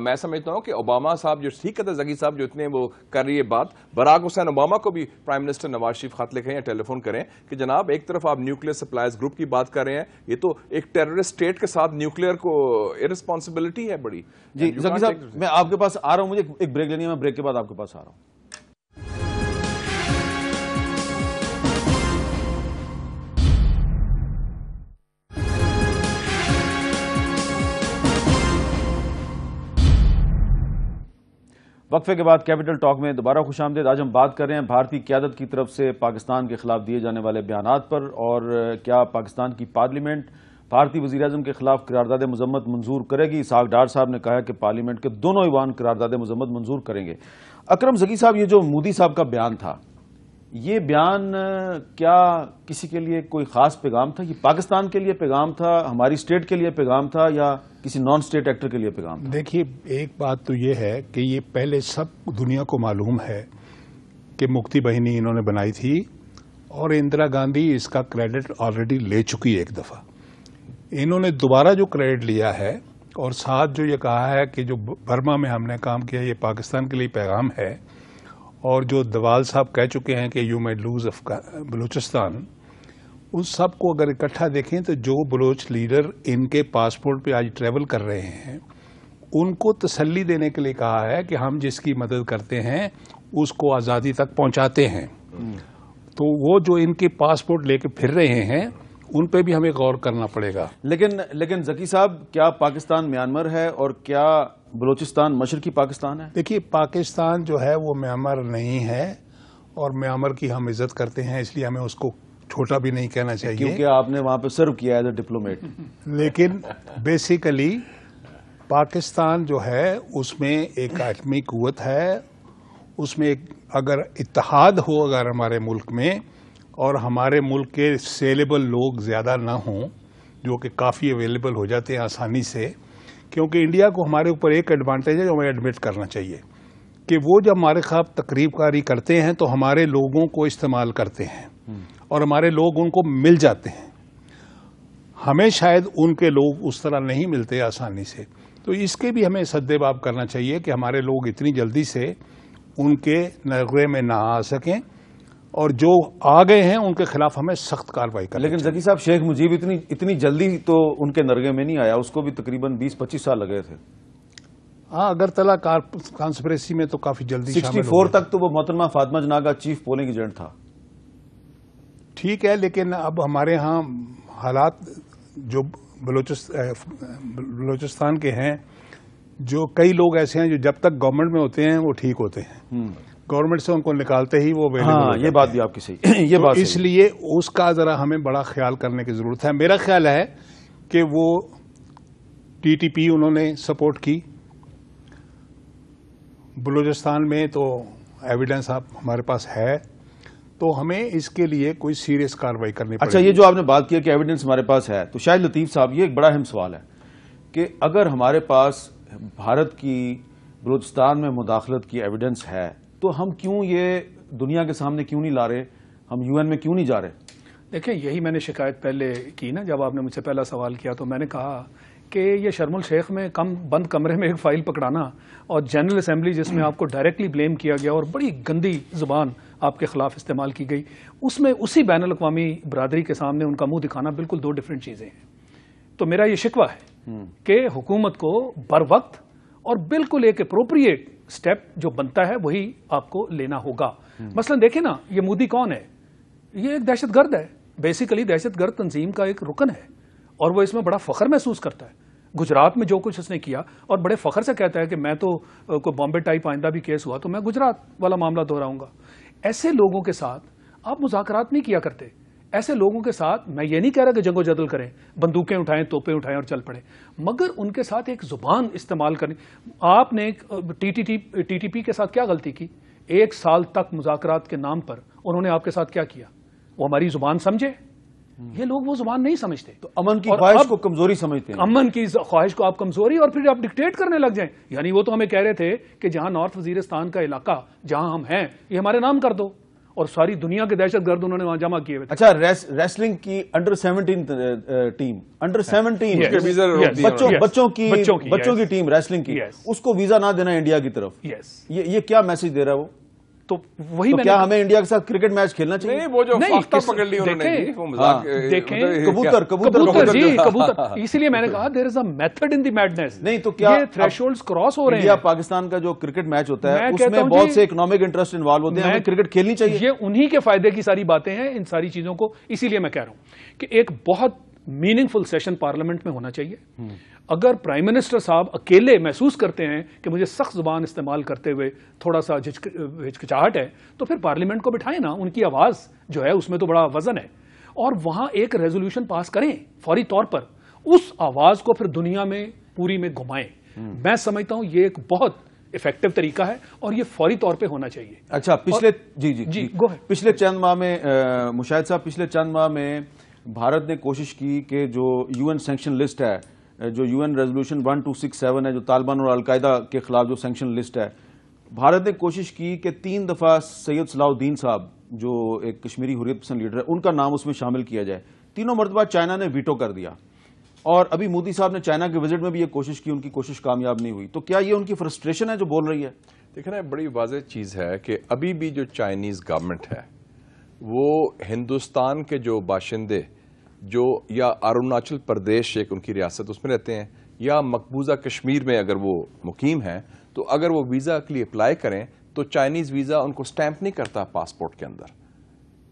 میں سمجھتا ہوں کہ اوباما صاحب جو ٹھیک کہتے ہیں, زکی صاحب جو اتنے وہ کر رہی ہے بات, براک حسین اوباما کو بھی پرائم منسٹر نواز شریف خط لکھیں یا ٹیلی فون کریں کہ جناب ایک طرف آپ نیوکلیئر سپلائز گروپ کی بات کر رہے ہیں, یہ تو ایک ٹیررسٹ اسٹیٹ کے ساتھ نیوکلیئر کو ارسپانسبلٹی ہے بڑی. جی زکی صاحب میں آپ کے پاس آ رہا ہوں, مجھے ایک بریک لینی ہے, میں بریک کے بعد آپ کے پاس آ رہا ہوں. وقفے کے بعد کیپٹل ٹاک میں دوبارہ خوش آمدید. آج ہم بات کر رہے ہیں بھارتی قیادت کی طرف سے پاکستان کے خلاف دیے جانے والے بیانات پر, اور کیا پاکستان کی پارلیمنٹ بھارتی وزیراعظم کے خلاف قرارداد مذمت منظور کرے گی. اسحاق ڈار صاحب نے کہا کہ پارلیمنٹ کے دونوں ایوان قرارداد مذمت منظور کریں گے. اکرم زکی صاحب, یہ جو مودی صاحب کا بیان تھا, یہ بیان کیا کسی کے لیے کوئی خاص پیغام تھا؟ یہ پاکستان کے لیے پیغام تھا, ہماری اسٹیٹ کے لیے پیغام تھا, یا کسی نان اسٹیٹ ایکٹر کے لیے پیغام تھا؟ دیکھیے ایک بات تو یہ ہے کہ یہ پہلے سب دنیا کو معلوم ہے کہ مکتی بہنی انہوں نے بنائی تھی, اور اندرا گاندھی اس کا کریڈٹ آلریڈی لے چکی ہے ایک دفعہ. انہوں نے دوبارہ جو کریڈٹ لیا ہے اور ساتھ جو یہ کہا ہے کہ جو برما میں ہم نے کام کیا یہ پاکستان کے لیے پیغام ہے, اور جو دوال صاحب کہہ چکے ہیں کہ یو مے لوز بلوچستان, اس سب کو اگر اکٹھا دیکھیں تو جو بلوچ لیڈر ان کے پاسپورٹ پہ آج ٹریول کر رہے ہیں ان کو تسلی دینے کے لیے کہا ہے کہ ہم جس کی مدد کرتے ہیں اس کو آزادی تک پہنچاتے ہیں. تو وہ جو ان کے پاسپورٹ لے کے پھر رہے ہیں ان پہ بھی ہمیں غور کرنا پڑے گا. لیکن زکی صاحب, کیا پاکستان میانمار ہے اور کیا بلوچستان مشرقی پاکستان ہے؟ دیکھیے پاکستان جو ہے وہ میانمار نہیں ہے, اور میانمار کی ہم عزت کرتے ہیں, اس لیے ہمیں اس کو چھوٹا بھی نہیں کہنا چاہیے کیونکہ آپ نے وہاں پہ سرو کیا ایز اے ڈپلومیٹ. لیکن بیسیکلی پاکستان جو ہے اس میں ایک ایٹمی قوت ہے, اس میں اگر اتحاد ہو اگر ہمارے ملک میں, اور ہمارے ملک کے سیلیبل لوگ زیادہ نہ ہوں جو کہ کافی اویلیبل ہو جاتے ہیں آسانی سے, کیونکہ انڈیا کو ہمارے اوپر ایک ایڈوانٹیج ہے جو ہمیں ایڈمٹ کرنا چاہیے کہ وہ جب ہمارے خلاف تقریب کاری کرتے ہیں تو ہمارے لوگوں کو استعمال کرتے ہیں اور ہمارے لوگ ان کو مل جاتے ہیں. ہمیں شاید ان کے لوگ اس طرح نہیں ملتے آسانی سے, تو اس کے بھی ہمیں سدباب کرنا چاہیے کہ ہمارے لوگ اتنی جلدی سے ان کے نغرے میں نہ آ سکیں, اور جو آ گئے ہیں ان کے خلاف ہمیں سخت کارروائی کریں. لیکن زکی صاحب, شیخ مجیب اتنی جلدی تو ان کے نرگے میں نہیں آیا, اس کو بھی تقریباً 20-25 سال لگے تھے. ہاں, اگرتلہ کانسپریسی میں تو کافی جلدی 64 تک تو وہ محترمہ فاطمہ جناح کا چیف پولنگ ایجنٹ تھا. ٹھیک ہے, لیکن اب ہمارے ہاں حالات جو بلوچستان کے ہیں, جو کئی لوگ ایسے ہیں جو جب تک گورنمنٹ میں ہوتے ہیں وہ ٹھیک ہوتے ہیں, گورنمنٹ سے ان کو نکالتے ہی وہ یہ بات بھی آپ کی صحیح. یہ بات اس لیے اس کا ذرا ہمیں بڑا خیال کرنے کی ضرورت ہے. میرا خیال ہے کہ وہ ٹی ٹی پی انہوں نے سپورٹ کی بلوچستان میں, تو ایویڈنس ہمارے پاس ہے, تو ہمیں اس کے لیے کوئی سیریس کارروائی کرنی پڑے. اچھا, یہ جو آپ نے بات کی کہ ایویڈنس ہمارے پاس ہے, تو شاہد لطیف صاحب یہ ایک بڑا اہم سوال ہے کہ اگر ہمارے پاس بھارت کی بلوچستان میں مداخلت کی ایویڈنس ہے تو ہم کیوں یہ دنیا کے سامنے کیوں نہیں لا رہے, ہم UN میں کیوں نہیں جا رہے؟ دیکھیں یہی میں نے شکایت پہلے کی نا, جب آپ نے مجھ سے پہلا سوال کیا تو میں نے کہا کہ یہ شرم الشیخ میں بند کمرے میں ایک فائل پکڑانا اور جنرل اسمبلی جس میں آپ کو ڈائریکٹلی بلیم کیا گیا اور بڑی گندی زبان آپ کے خلاف استعمال کی گئی, اس میں اسی بین الاقوامی برادری کے سامنے ان کا منہ دکھانا بالکل دو ڈیفرنٹ چیزیں ہیں. تو میرا یہ شکوہ ہے کہ حکومت کو بر وقت اور بالکل ایک اپروپریٹ سٹیپ جو بنتا ہے وہی آپ کو لینا ہوگا. مثلا دیکھیں نا, یہ مودی کون ہے؟ یہ ایک دہشت گرد ہے, بیسیکلی دہشت گرد تنظیم کا ایک رکن ہے اور وہ اس میں بڑا فخر محسوس کرتا ہے. گجرات میں جو کچھ اس نے کیا اور بڑے فخر سے کہتا ہے کہ میں تو کوئی بامبے ٹائپ آئندہ بھی کیس ہوا تو میں گجرات والا معاملہ دہراؤں گا. ایسے لوگوں کے ساتھ آپ مذاکرات نہیں کیا کرتے. ایسے لوگوں کے ساتھ میں یہ نہیں کہہ رہا کہ جنگ و جدل کریں, بندوقیں اٹھائیں, توپیں اٹھائیں اور چل پڑیں, مگر ان کے ساتھ ایک زبان استعمال کرنی. آپ نے ٹی ٹی پی کے ساتھ کیا غلطی کی؟ 1 سال تک مذاکرات کے نام پر انہوں نے آپ کے ساتھ کیا کیا؟ وہ ہماری زبان سمجھے. یہ لوگ وہ زبان نہیں سمجھتے, تو امن کی خواہش کو کمزوری سمجھتے ہیں. امن کی خواہش کو آپ کمزوری اور پھر آپ ڈکٹیٹ کرنے لگ جائیں. یعنی وہ تو ہمیں کہہ رہے تھے کہ جہاں نارتھ وزیرستان کا علاقہ جہاں ہم ہیں یہ ہمارے نام کر دو, اور ساری دنیا کے دہشت گرد انہوں نے وہاں جمع کیے ہوئے. اچھا, ریسلنگ کی انڈر 17 ٹیم, انڈر 17 بچوں کی ٹیم ریسلنگ کی, اس کو ویزا نہ دینا انڈیا کی طرف, یہ کیا میسج دے رہا ہے وہ؟ تو وہی کیا ہمیں انڈیا کے ساتھ کرکٹ میچ کھیلنا چاہیے؟ نہیں, وہ جو فاختہ پکڑ لی انہوں نے, دیکھیں کبوتر, اسی لیے میں نے کہا دیر از a method in the madness. نہیں تو کیا تھریش ہولڈز کراس ہو رہے ہیں؟ انڈیا پاکستان کا جو کرکٹ میچ ہوتا ہے اس میں بہت سے اکنامک انٹرسٹ انوالو ہوتے ہیں, ہمیں کرکٹ کھیلنی چاہیے. یہ انہی کے فائدے کی ساری باتیں ہیں ان ساری چیزوں کو. اسی لیے میں کہہ رہا ہوں کہ ایک بہت میننگ فل سیشن پارلیمنٹ میں ہونا چاہیے. اگر پرائم منسٹر صاحب اکیلے محسوس کرتے ہیں کہ مجھے سخت زبان استعمال کرتے ہوئے تھوڑا سا ہچکچاہٹ ہے تو پھر پارلیمنٹ کو بٹھائیں نا, ان کی آواز جو ہے اس میں تو بڑا وزن ہے, اور وہاں ایک ریزولوشن پاس کریں فوری طور پر, اس آواز کو پھر دنیا میں پوری میں گھمائیں. میں سمجھتا ہوں یہ ایک بہت افیکٹو طریقہ ہے اور یہ فوری طور پہ ہونا چاہیے. اچھا, پچھلے چند ماہ میں مشاہد صاحب, پچھلے چند ماہ میں بھارت نے کوشش کی کہ جو UN سینکشن لسٹ ہے, جو UN ریزولوشن 1267 ہے, جو طالبان اور القاعدہ کے خلاف جو سینکشن لسٹ ہے, بھارت نے کوشش کی کہ 3 دفعہ سید صلاح الدین صاحب جو ایک کشمیری حریت پسند لیڈر ہے ان کا نام اس میں شامل کیا جائے. تینوں مرتبہ چائنا نے ویٹو کر دیا, اور ابھی مودی صاحب نے چائنا کے وزٹ میں بھی یہ کوشش کی, ان کی کوشش کامیاب نہیں ہوئی. تو کیا یہ ان کی فرسٹریشن ہے جو بول رہی ہے؟ دیکھنا بڑی واضح چیز ہے کہ ابھی بھی جو چائنیز گورنمنٹ ہے وہ ہندوستان کے جو باشندے جو یا اروناچل پردیش ایک ان کی ریاست اس میں رہتے ہیں, یا مقبوضہ کشمیر میں اگر وہ مقیم ہیں, تو اگر وہ ویزا کے لیے اپلائی کریں تو چائنیز ویزا ان کو سٹیمپ نہیں کرتا پاسپورٹ کے اندر,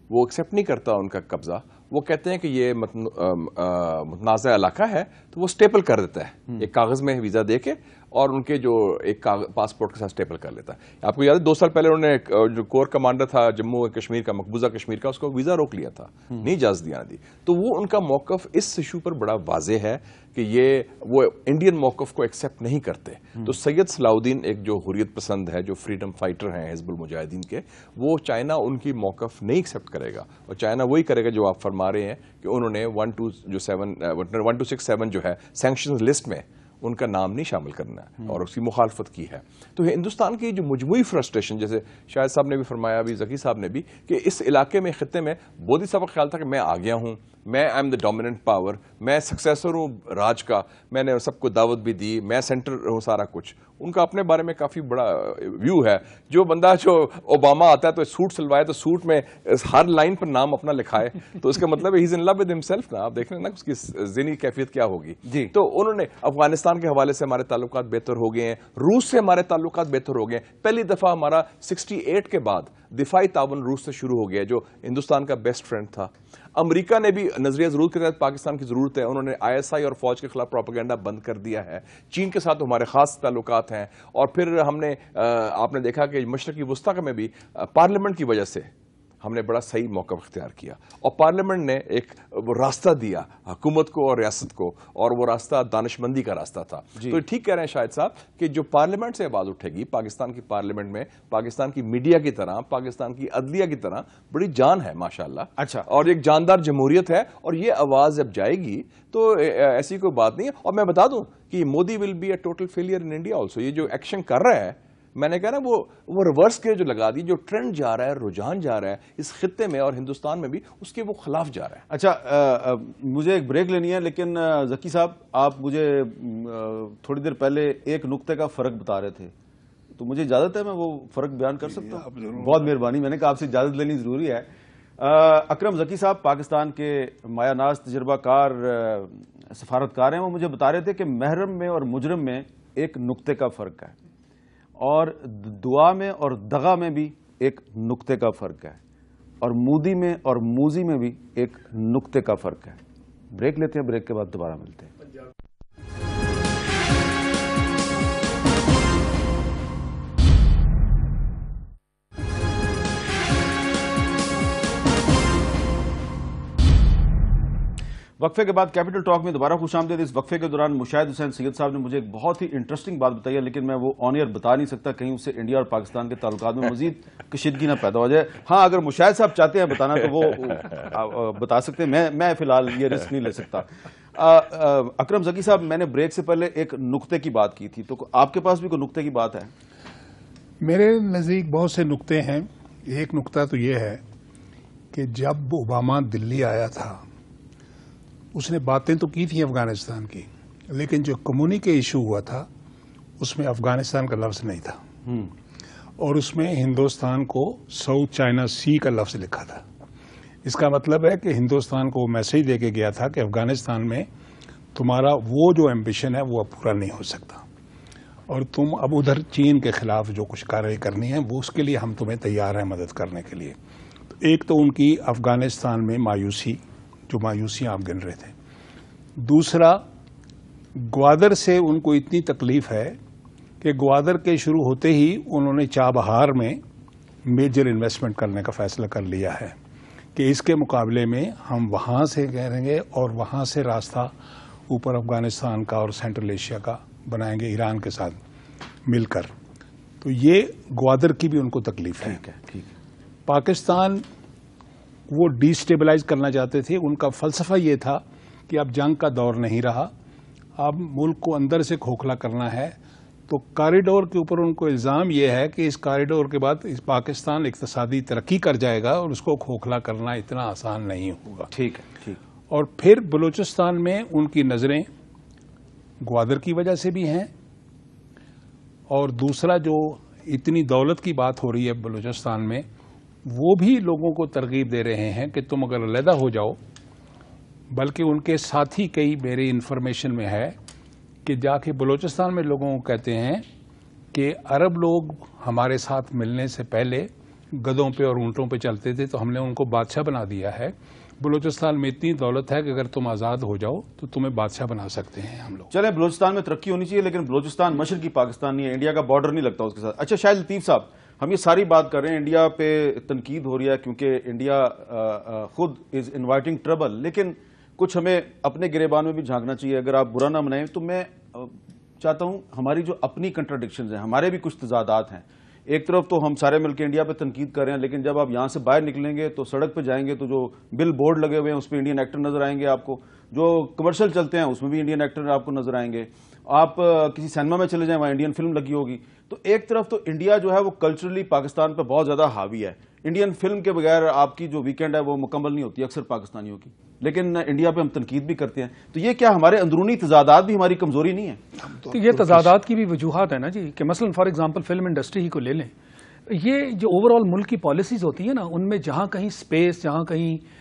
وہ ایکسیپٹ نہیں کرتا ان کا قبضہ. وہ کہتے ہیں کہ یہ متنازع علاقہ ہے تو وہ سٹیپل کر دیتا ہے ایک کاغذ میں ویزا دے کے, اور ان کے جو ایک پاسپورٹ کے ساتھ سٹیپل کر لیتا ہے. آپ کو یاد ہے 2 سال پہلے انہوں نے جو کور کمانڈر تھا جموں کشمیر کا, مقبوضہ کشمیر کا, اس کو ویزا روک لیا تھا, نہیں اجازت دیا دی. تو وہ ان کا موقف اس ایشو پر بڑا واضح ہے کہ وہ انڈین موقف کو ایکسیپٹ نہیں کرتے. تو سید صلاح الدین ایک جو حریت پسند ہے, جو فریڈم فائٹر ہیں حزب المجاہدین کے, وہ چائنا ان کی موقف نہیں ایکسیپٹ کرے گا, اور چائنا وہی کرے گا جو آپ فرما رہے ہیں کہ انہوں نے 1267 جو ہے سینکشن لسٹ میں ان کا نام نہیں شامل کرنا ہے اور اس کی مخالفت کی ہے. تو ہندوستان کی جو مجموعی فرسٹریشن, جیسے شاہد صاحب نے بھی فرمایا, ابھی ذکی صاحب نے بھی, کہ اس علاقے میں خطے میں مودی صاحب کا خیال تھا کہ میں آ گیا ہوں, میں I am the dominant power, میں سکسیسر ہوں راج کا, میں نے سب کو دعوت بھی دی, میں سینٹر ہوں سارا کچھ. ان کا اپنے بارے میں کافی بڑا ویو ہے. جو بندہ جو اوباما آتا ہے تو سوٹ سلوائے تو سوٹ میں ہر لائن پر نام اپنا لکھائے, تو اس کا مطلب ہی از ان لو ود ہمسیلف نا. آپ دیکھ رہے ہیں نا اس کی ذہنی کیفیت کیا ہوگی. تو انہوں نے افغانستان کے حوالے سے ہمارے تعلقات بہتر ہو گئے ہیں, روس سے ہمارے تعلقات بہتر ہو گئے ہیں. پہلی دفعہ ہمارا 68 کے بعد دفاعی تعاون روس سے شروع ہو گیا جو ہندوستان کا بیسٹ فرینڈ تھا. امریکہ نے بھی نظریہ ضرورت کے تحت پاکستان کی ضرورت ہے, انہوں نے ISI اور فوج کے خلاف پروپیگنڈا بند کر دیا ہے. چین کے ساتھ ہمارے خاص تعلقات ہیں, اور پھر ہم نے آپ نے دیکھا کہ مشرقی وسطی میں بھی پارلیمنٹ کی وجہ سے ہم نے بڑا صحیح موقف اختیار کیا, اور پارلیمنٹ نے ایک راستہ دیا حکومت کو اور ریاست کو, اور وہ راستہ دانشمندی کا راستہ تھا. تو ٹھیک کہہ رہے ہیں شاہد صاحب کہ جو پارلیمنٹ سے آواز اٹھے گی, پاکستان کی پارلیمنٹ میں پاکستان کی میڈیا کی طرح, پاکستان کی عدلیہ کی طرح بڑی جان ہے ماشاءاللہ. اچھا, اور ایک جاندار جمہوریت ہے, اور یہ آواز جب جائے گی تو ایسی کوئی بات نہیں ہے. اور میں بتا دوں کہ Modi will be a total failure in India also. یہ جو ایکشن کر رہا ہے, میں نے کہا نا وہ ریورس کے جو لگا دی, جو ٹرینڈ جا رہا ہے, رجحان جا رہا ہے اس خطے میں اور ہندوستان میں بھی, اس کے وہ خلاف جا رہا ہے. اچھا, مجھے ایک بریک لینی ہے, لیکن ذکی صاحب آپ مجھے تھوڑی دیر پہلے ایک نقطے کا فرق بتا رہے تھے, تو مجھے اجازت ہے میں وہ فرق بیان کر سکتا ہوں؟ بہت مہربانی, میں نے کہا آپ سے اجازت لینی ضروری ہے. اکرم ذکی صاحب پاکستان کے مایہ ناز تجربہ کار سفارتکار ہیں, وہ مجھے بتا رہے تھے کہ محرم میں اور مجرم میں ایک نقطے کا فرق ہے, اور دعا میں اور دغا میں بھی ایک نقطے کا فرق ہے, اور مودی میں اور موزی میں بھی ایک نقطے کا فرق ہے. بریک لیتے ہیں, بریک کے بعد دوبارہ ملتے ہیں. وقفے کے بعد کیپٹل ٹاک میں دوبارہ خوش آمدید. اس وقفے کے دوران مشاہد حسین سید صاحب نے مجھے ایک بہت ہی انٹرسٹنگ بات بتائی ہے, لیکن میں وہ آن ایئر بتا نہیں سکتا, کہیں اس سے انڈیا اور پاکستان کے تعلقات میں مزید کشیدگی نہ پیدا ہو جائے. ہاں, اگر مشاہد صاحب چاہتے ہیں بتانا تو وہ بتا سکتے ہیں, میں فی الحال یہ رسک نہیں لے سکتا. اکرم ذکی صاحب, میں نے بریک سے پہلے ایک نقطے کی بات کی تھی, تو آپ کے پاس بھی کوئی نقطے کی بات ہے؟ میرے نزدیک بہت سے نقطے ہیں. ایک نقطہ تو یہ ہے کہ جب اوباما دلی آیا تھا, اس نے باتیں تو کی تھیں افغانستان کی, لیکن جو کمیونیکے ایشو ہوا تھا اس میں افغانستان کا لفظ نہیں تھا, اور اس میں ہندوستان کو ساؤتھ چائنا سی کا لفظ لکھا تھا. اس کا مطلب ہے کہ ہندوستان کو وہ میسج دے کے گیا تھا کہ افغانستان میں تمہارا وہ جو ایمبیشن ہے وہ اب پورا نہیں ہو سکتا, اور تم اب ادھر چین کے خلاف جو کچھ کارروائی کرنی ہے وہ اس کے لیے ہم تمہیں تیار ہیں مدد کرنے کے لیے. ایک تو ان کی افغانستان میں مایوسی, جو مایوسیاں آپ گن رہے تھے. دوسرا, گوادر سے ان کو اتنی تکلیف ہے کہ گوادر کے شروع ہوتے ہی انہوں نے چابہار میں میجر انویسٹمنٹ کرنے کا فیصلہ کر لیا ہے کہ اس کے مقابلے میں ہم وہاں سے کریں گے, اور وہاں سے راستہ اوپر افغانستان کا اور سینٹرل ایشیا کا بنائیں گے ایران کے ساتھ مل کر. تو یہ گوادر کی بھی ان کو تکلیف ہے. پاکستان وہ ڈی اسٹیبلائز کرنا چاہتے تھے. ان کا فلسفہ یہ تھا کہ اب جنگ کا دور نہیں رہا, اب ملک کو اندر سے کھوکھلا کرنا ہے. تو کاریڈور کے اوپر ان کو الزام یہ ہے کہ اس کاریڈور کے بعد پاکستان اقتصادی ترقی کر جائے گا, اور اس کو کھوکھلا کرنا اتنا آسان نہیں ہوگا. ٹھیک ہے. اور پھر بلوچستان میں ان کی نظریں گوادر کی وجہ سے بھی ہیں, اور دوسرا جو اتنی دولت کی بات ہو رہی ہے بلوچستان میں, وہ بھی لوگوں کو ترغیب دے رہے ہیں کہ تم اگر علیحدہ ہو جاؤ. بلکہ ان کے ساتھی کئی میری انفارمیشن میں ہے کہ جا کے بلوچستان میں لوگوں کو کہتے ہیں کہ عرب لوگ ہمارے ساتھ ملنے سے پہلے گدھوں پہ اور اونٹوں پہ چلتے تھے, تو ہم نے ان کو بادشاہ بنا دیا ہے. بلوچستان میں اتنی دولت ہے کہ اگر تم آزاد ہو جاؤ تو تمہیں بادشاہ بنا سکتے ہیں ہم لوگ. چلیں, بلوچستان میں ترقی ہونی چاہیے, لیکن بلوچستان مشرقی پاکستان نہیں ہے, انڈیا کا بارڈر نہیں لگتا اس کے ساتھ. اچھا شاہد لطیف صاحب, ہم یہ ساری بات کر رہے ہیں, انڈیا پہ تنقید ہو رہی ہے کیونکہ انڈیا خود از انوائٹنگ ٹربل, لیکن کچھ ہمیں اپنے گریبان میں بھی جھانکنا چاہیے. اگر آپ برا نہ منائیں تو میں چاہتا ہوں ہماری جو اپنی کنٹراڈکشنز ہیں, ہمارے بھی کچھ تضادات ہیں. ایک طرف تو ہم سارے مل کے انڈیا پہ تنقید کر رہے ہیں, لیکن جب آپ یہاں سے باہر نکلیں گے تو سڑک پہ جائیں گے تو جو بل بورڈ لگے ہوئے ہیں اس پہ انڈین ایکٹر نظر آئیں گے آپ کو, جو کمرشل چلتے ہیں اس میں بھی انڈین ایکٹر آپ کو نظر آئیں گے, آپ کسی سینما میں چلے جائیں وہاں انڈین فلم لگی ہوگی. تو ایک طرف تو انڈیا جو ہے وہ کلچرلی پاکستان پہ بہت زیادہ حاوی ہے. انڈین فلم کے بغیر آپ کی جو ویکینڈ ہے وہ مکمل نہیں ہوتی اکثر پاکستانیوں کی, لیکن انڈیا پہ ہم تنقید بھی کرتے ہیں. تو یہ کیا ہمارے اندرونی تضادات بھی ہماری کمزوری نہیں ہے؟ تو یہ تضادات کی بھی وجوہات ہیں نا جی, کہ مثلا فار ایگزامپل فلم انڈسٹری ہی کو لے لیں. یہ جو اوور آل ملک کی پالیسیز ہوتی ہیں نا, ان میں جہاں کہیں سپیس, جہاں کہیں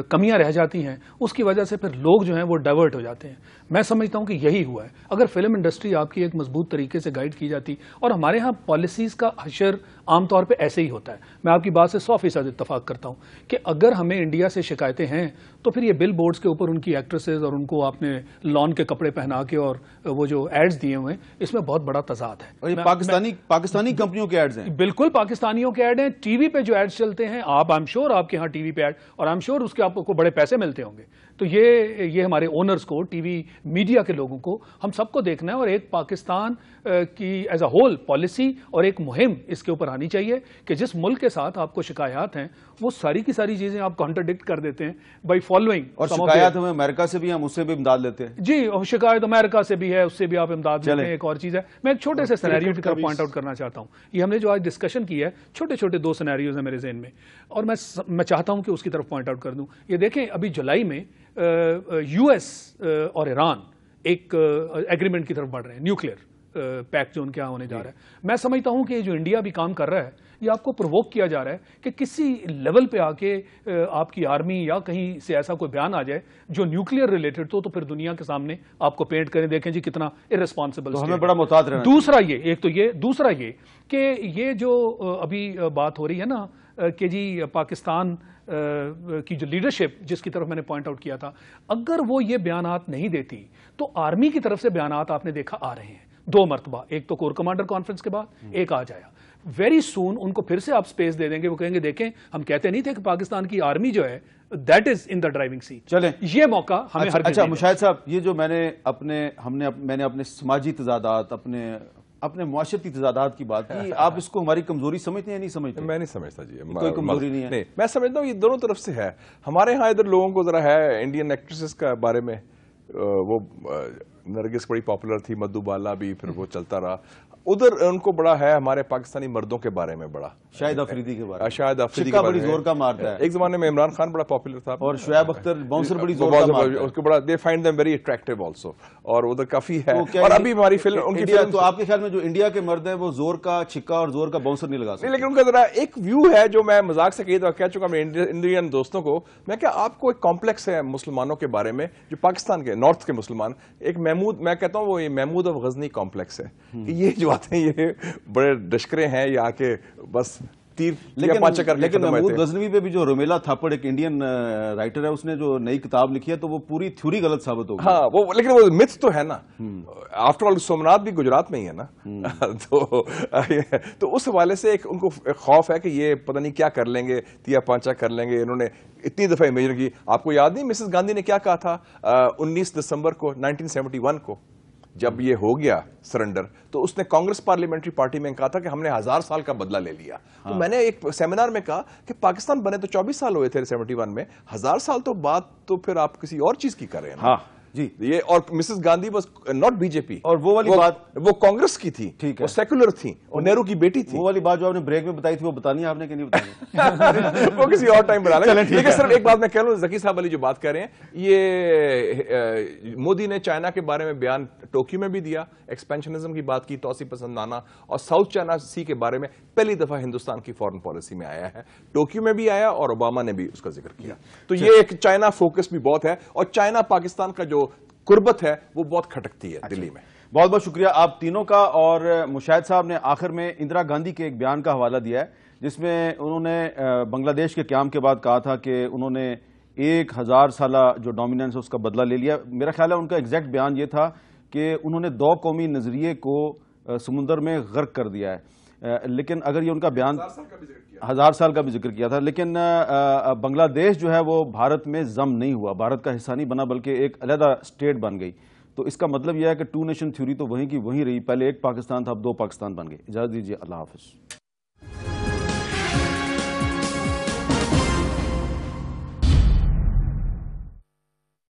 کمیاں رہ جاتی ہیں, اس کی وجہ سے پھر لوگ جو ہیں وہ ڈائیورٹ ہو جاتے ہیں. میں سمجھتا ہوں کہ یہی ہوا ہے. اگر فلم انڈسٹری آپ کی ایک مضبوط طریقے سے گائیڈ کی جاتی, اور ہمارے ہاں پالیسیز کا حشر عام طور پہ ایسے ہی ہوتا ہے. میں آپ کی بات سے 100% اتفاق کرتا ہوں کہ اگر ہمیں انڈیا سے شکایتیں ہیں تو پھر یہ بل بورڈز کے اوپر ان کی ایکٹریسز اور ان کو آپ نے لان کے کپڑے پہنا کے اور وہ جو ایڈز دیے ہوئے ہیں, اس میں بہت بڑا تضاد ہے. اور یہ پاکستانی کمپنیوں کے ایڈز ہیں. بالکل پاکستانیوں کے ایڈ ہیں. ٹی وی پہ جو ایڈز چلتے ہیں, آپ آئی ایم شیور آپ کے ہاں ٹی وی پہ ایڈ, اور آئی ایم شیور اس کے آپ کو بڑے پیسے ملتے ہوں گے. تو یہ ہمارے اونرز کو، ٹی وی میڈیا کے لوگوں کو، ہم سب کو دیکھنا ہے، اور ایک پاکستان کی ایز اے ہول پالیسی اور ایک مہم اس کے اوپر آنی چاہیے کہ جس ملک کے ساتھ آپ کو شکایات ہیں وہ ساری کی ساری چیزیں آپ کانٹرڈکٹ کر دیتے ہیں بائی فالوئنگ. اور شکایات ہمیں امریکہ سے بھی، ہم اس سے بھی امداد لیتے ہیں. جی، شکایت امریکہ سے بھی ہے، اس سے بھی آپ امداد لیتے ہیں. ایک اور چیز ہے، میں ایک چھوٹے سے سینیریو کی طرف پوائنٹ آؤٹ کرنا چاہتا ہوں. یہ ہم نے جو آج ڈسکشن کی ہے، چھوٹے چھوٹے 2 سینیریوز ہیں میرے ذہن میں، اور میں چاہتا ہوں کہ اس کی طرف پوائنٹ آؤٹ کر دوں. یہ دیکھیں، ابھی جولائی میں یو ایس اور ایران ایک ایگریمنٹ کی طرف بڑھ رہے ہیں، نیوکلیئر پیکٹ جو ان کے یہاں ہونے جا رہا ہے. میں سمجھتا ہوں کہ جو انڈیا بھی کام کر رہا ہے، یہ آپ کو پرووک کیا جا رہا ہے کہ کسی لیول پہ آ کے آپ کی آرمی یا کہیں سے ایسا کوئی بیان آ جائے جو نیوکلیئر ریلیٹڈ تو پھر دنیا کے سامنے آپ کو پینٹ کریں، دیکھیں جی کتنا ارسپانسبل. تو ہمیں بڑا محتاط رہنا. دوسرا یہ کہ یہ جو ابھی بات ہو رہی ہے نا کہ جی پاکستان کی جو لیڈرشپ جس کی طرف میں نے پوائنٹ آؤٹ کیا تھا، اگر وہ یہ بیانات نہیں دیتی تو آرمی کی طرف سے بیانات آپ نے دیکھا آ رہے ہیں 2 مرتبہ. ایک تو کور کمانڈر کانفرنس کے بعد ایک آج آیا. ویری سون ان کو پھر سے آپ سپیس دے دیں گے، وہ کہیں گے دیکھیں ہم کہتے نہیں تھے کہ پاکستان کی آرمی جو ہے that is in the driving seat. چلیں، یہ موقع ہمیں ہر. اچھا مشاہد صاحب، یہ جو میں نے اپنے سماجی تضادات، اپنے معاشرتی تضادات کی بات کی، آپ اس کو ہماری کمزوری سمجھتے ہیں یا نہیں سمجھتے؟ میں نہیں سمجھتا جی، کوئی کمزوری نہیں ہے. میں سمجھتا ہوں یہ دونوں طرف سے ہے. ہمارے ہاں ادھر لوگوں کو ذرا ہے انڈین ایکٹریسز کا بارے میں، وہ نرگس بڑی پاپولر تھی، مدھو بالا بھی، پھر وہ چلتا رہا. ادھر ان کو بڑا ہے ہمارے پاکستانی مردوں کے بارے میں بڑا، شاہد افریدی کے بارے میں. شاہد افریدی کا بڑی زور کا مارتا ہے. ایک زمانے میں عمران خان بڑا پاپولر تھا، اور شعیب اختر باؤنسر بڑی زور کا مارتا ہے. اس کو بڑا they find them very attractive also, اور ادھر کافی ہے. اور ابھی ہماری فلم ان کی فلم، تو آپ کے خیال میں جو انڈیا کے مرد ہیں وہ زور کا چھکا اور زور کا باؤنسر نہیں لگا سکتے؟ لیکن ان کا ذرا ایک ویو ہے جو میں مذاق سے کہہ چکا میں انڈین دوستوں کو، میں کہ آپ کو ایک کمپلیکس ہے مسلمانوں کے بارے میں، جو پاکستان کے نارتھ کے مسلمان، ایک محمود، میں کہتا ہوں وہ یہ محمود آف غزنی کمپلیکس ہے کہ یہ جو آتے ہیں یہ بڑے ڈشکرے ہیں، یہ آ کے بس تیر پانچا کر کے. لیکن محمود غزنوی پہ بھی جو رومیلا تھاپڑ ایک انڈین رائٹر ہے، اس نے جو نئی کتاب لکھی ہے تو وہ پوری تھیوری غلط ثابت ہو گئی. ہاں، وہ لیکن وہ متھ تو ہے نا. آفٹر آل سومناتھ بھی گجرات میں ہی ہے نا. تو اس حوالے سے ایک ان کو خوف ہے کہ یہ پتہ نہیں کیا کر لیں گے، تیا پانچا کر لیں گے. انہوں نے اتنی دفعہ امیجن کی. آپ کو یاد نہیں مسز گاندھی نے کیا کہا تھا 19 دسمبر کو 1971 کو جب یہ ہو گیا سرنڈر، تو اس نے کانگریس پارلیمنٹری پارٹی میں کہا تھا کہ ہم نے 1000 سال کا بدلہ لے لیا. تو میں نے ایک سیمینار میں کہا کہ پاکستان بنے تو 24 سال ہوئے تھے 71 میں، 1000 سال تو بات تو پھر آپ کسی اور چیز کی کر رہے ہیں. ہاں جی. یہ اور Mrs Gandhi was not B J P, اور وہ والی بات وہ کانگریس کی تھی، ٹھیک ہے، وہ سیکولر تھی اور نہرو کی بیٹی تھی. وہ والی بات جو آپ نے بریک میں بتائی تھی وہ بتانی ہے آپ نے کہ نہیں بتانی؟ وہ کسی اور ٹائم بنا لیں. لیکن صرف ایک بات میں کہہ لوں، ذکی صاحب والی جو بات کر رہے ہیں، یہ مودی نے چائنا کے بارے میں بیان ٹوکیو میں بھی دیا، ایکسپینشنزم کی بات کی، توسیع پسندانہ، اور ساؤتھ چائنا سی کے بارے میں پہلی دفعہ ہندوستان کی فورن پالیسی میں آیا ہے. ٹوکیو میں بھی آیا اور اوباما نے بھی اس کا ذکر کیا. تو یہ ایک چائنا فوکس بھی بہت ہے، اور چائنا پاکستان کا جو قربت ہے وہ بہت کھٹکتی ہے دلی میں. بہت بہت شکریہ آپ تینوں کا. اور مشاہد صاحب نے آخر میں اندرا گاندھی کے ایک بیان کا حوالہ دیا ہے جس میں انہوں نے بنگلہ دیش کے قیام کے بعد کہا تھا کہ انہوں نے 1000 سالہ جو ڈومیننس ہے اس کا بدلہ لے لیا. میرا خیال ہے ان کا ایگزیکٹ بیان یہ تھا کہ انہوں نے 2 قومی نظریے کو سمندر میں غرق کر دیا ہے. لیکن اگر یہ ان کا بیان 1000 سال کا بھی ذکر کیا تھا، لیکن بنگلہ دیش جو ہے وہ بھارت میں ضم نہیں ہوا، بھارت کا حصہ نہیں بنا، بلکہ ایک علیحدہ اسٹیٹ بن گئی. تو اس کا مطلب یہ ہے کہ 2 نیشن تھیوری تو وہیں کی وہیں رہی. پہلے ایک پاکستان تھا، اب 2 پاکستان بن گئے. اجازت دیجیے، اللہ حافظ.